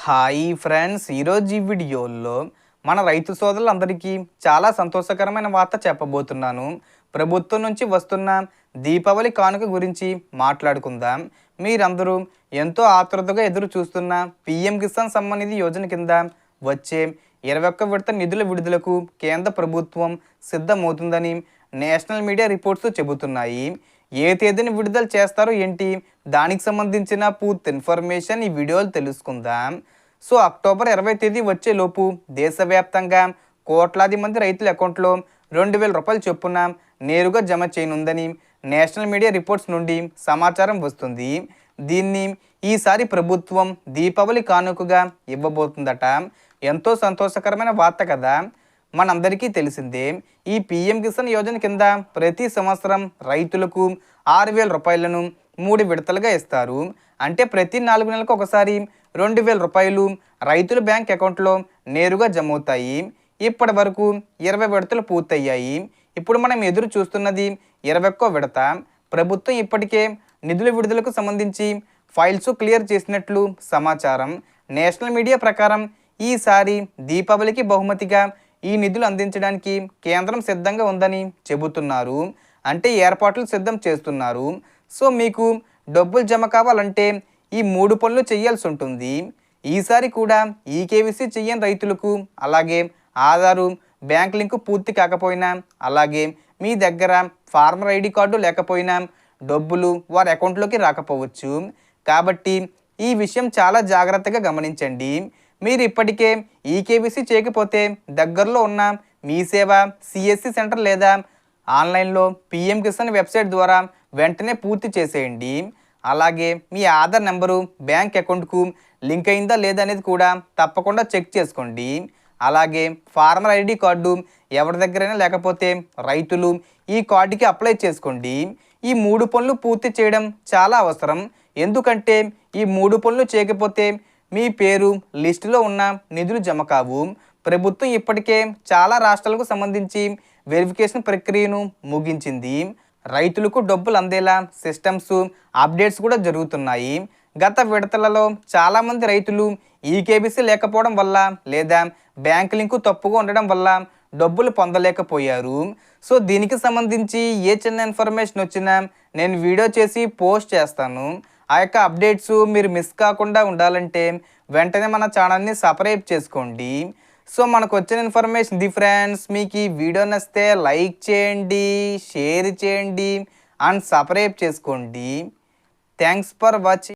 Hi friends, ఈరోజు ఈ వీడియోలో మన రైతు సోదరులందరికీ చాలా సంతోషకరమైన వార్త చెప్పబోతున్నాను. ప్రభుత్వం నుంచి వస్తున్న దీపావళి కానుక గురించి మాట్లాడుకుందాం. మీరందరూ ఎంతో ఆతృతగా ఎదురు చూస్తున్న పీఎం కిసాన్ సమ్మాన్ నిధి యోజన కింద వచ్చే 21 విడత నిధుల విడుదలకు కేంద్ర ప్రభుత్వం సిద్ధమవుతుందని నేషనల్ మీడియా రిపోర్ట్స్ చెబుతున్నాయి. ఏ తేదీని విడుదల చేస్తారో ఏంటి, దానికి సంబంధించిన పూర్తి ఇన్ఫర్మేషన్ ఈ వీడియోలో తెలుసుకుందాం. సో అక్టోబర్ 20 తేదీ వచ్చేలోపు దేశవ్యాప్తంగా కోట్లాది మంది రైతుల అకౌంట్లో 2,000 రూపాయలు చొప్పున నేరుగా జమ చేయనుందని నేషనల్ మీడియా రిపోర్ట్స్ నుండి సమాచారం వస్తుంది. దీన్ని ఈసారి ప్రభుత్వం దీపావళి కానుకగా ఇవ్వబోతుందట. ఎంతో సంతోషకరమైన వార్త కదా. మనందరికీ తెలిసిందే, ఈ పీఎం కిసాన్ యోజన కింద ప్రతి సంవత్సరం రైతులకు 6,000 రూపాయలను 3 విడతలుగా ఇస్తారు. అంటే ప్రతి 4 నెలలకు ఒకసారి 2,000 రూపాయలు రైతుల బ్యాంక్ అకౌంట్లో నేరుగా జమ అవుతాయి. ఇప్పటి వరకు 20 విడతలు పూర్తయ్యాయి. ఇప్పుడు మనం ఎదురు చూస్తున్నది 21వ విడత. ప్రభుత్వం ఇప్పటికే నిధుల విడుదలకు సంబంధించి ఫైల్స్ క్లియర్ చేసినట్లు సమాచారం. నేషనల్ మీడియా ప్రకారం ఈసారి దీపావళికి బహుమతిగా ఈ నిధులు అందించడానికి కేంద్రం సిద్ధంగా ఉందని చెబుతున్నారు. అంటే ఏర్పాట్లు సిద్ధం చేస్తున్నారు. సో మీకు డబ్బులు జమ కావాలంటే ఈ 3 పనులు చేయాల్సి ఉంటుంది. ఈసారి కూడా ఈకేవీసీ చెయ్యని రైతులకు, అలాగే ఆధారు బ్యాంక్ లింకు పూర్తి కాకపోయినా, అలాగే మీ దగ్గర ఫార్మర్ ఐడి కార్డు లేకపోయినా డబ్బులు వారి అకౌంట్లోకి రాకపోవచ్చు. కాబట్టి ఈ విషయం చాలా జాగ్రత్తగా గమనించండి. మీరు ఇప్పటికే ఈకేవీసీ చేయకపోతే దగ్గరలో ఉన్న మీ సేవ సిఎస్సి సెంటర్ లేదా ఆన్లైన్లో పీఎం కిసాన్ వెబ్సైట్ ద్వారా వెంటనే పూర్తి చేసేయండి. అలాగే మీ ఆధార్ నెంబరు బ్యాంక్ అకౌంట్కు లింక్ అయిందా లేదా అనేది కూడా తప్పకుండా చెక్ చేసుకోండి. అలాగే ఫార్మర్ ఐడి కార్డు ఎవరి దగ్గరైనా లేకపోతే రైతులు ఈ కార్డుకి అప్లై చేసుకోండి. ఈ 3 పనులు పూర్తి చేయడం చాలా అవసరం. ఎందుకంటే ఈ 3 పనులు చేయకపోతే మీ పేరు లిస్టులో ఉన్న నిధులు జమ కావు. ప్రభుత్వం ఇప్పటికే చాలా రాష్ట్రాలకు సంబంధించి వెరిఫికేషన్ ప్రక్రియను ముగించింది. రైతులకు డబ్బులు అందేలా సిస్టమ్స్ అప్డేట్స్ కూడా జరుగుతున్నాయి. గత విడతలలో చాలామంది రైతులు ఈకేబీసీ లేకపోవడం వల్ల లేదా బ్యాంక్ లింకు తప్పుగా ఉండడం వల్ల డబ్బులు పొందలేకపోయారు. సో దీనికి సంబంధించి ఏ చిన్న ఇన్ఫర్మేషన్ వచ్చినా నేను వీడియో చేసి పోస్ట్ చేస్తాను. ఆ యొక్క అప్డేట్స్ మీరు మిస్ కాకుండా ఉండాలంటే వెంటనే మన ఛానల్ని సబ్స్క్రైబ్ చేసుకోండి. సో మనకు వచ్చిన ఇన్ఫర్మేషన్ ఇది ఫ్రెండ్స్. మీకు ఈ వీడియో నచ్చితే లైక్ చేయండి, షేర్ చేయండి అండ్ సబ్స్క్రైబ్ చేసుకోండి. Thanks for watching.